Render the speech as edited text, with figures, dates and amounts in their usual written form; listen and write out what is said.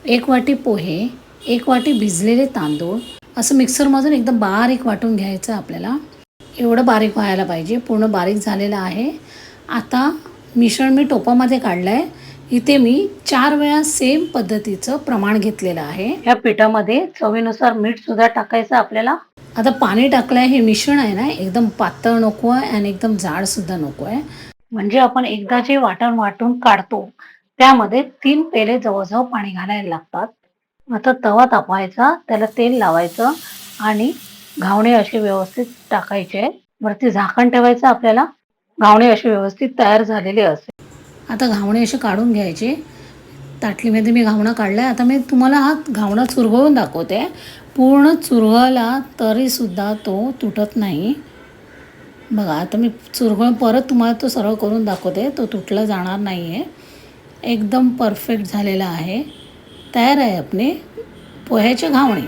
1 वाटी पोहे, 1 वाटी भिजलेले तांदूळ असं मिक्सरमधून एकदम बारीक वाटून घ्यायचं आपल्याला. एवढं बारीक व्हायला पाहिजे. पूर्ण बारीक झालेलं आहे. आता मिश्रण मी टोपामध्ये काढलं आहे. इथे मी 4 वेळा सेम पद्धतीचं प्रमाण घेतलेलं आहे. या पिठामध्ये चवीनुसार मीठसुद्धा टाकायचं आपल्याला. आता पाणी टाकलं आहे. हे मिश्रण आहे ना एकदम पातळ नको आहे आणि एकदम जाडसुद्धा नको आहे. म्हणजे आपण एकदा जे वाटून काढतो त्यामध्ये 3 पेले जवळजवळ पाणी घालायला लागतात. आता तवा तापवायचा, त्याला तेल लावायचं आणि घावणे असे व्यवस्थित टाकायचे. वरती झाकण ठेवायचं आपल्याला. घावणे असे व्यवस्थित तयार झालेले असेल. आता घावणे असे काढून घ्यायचे. ताटलीमध्ये मी घावणं काढलं आहे. आता मी तुम्हाला हा घावणा चुरगळून दाखवते. पूर्ण चुरगळला तरीसुद्धा तो तुटत नाही. बघा आता मी चुरगळून परत तुम्हाला तो सरळ करून दाखवते. तो तुटला जाणार नाही आहे. एकदम परफेक्ट झालेला आहे. तयार आहे आपले पोह्याचे घावणे.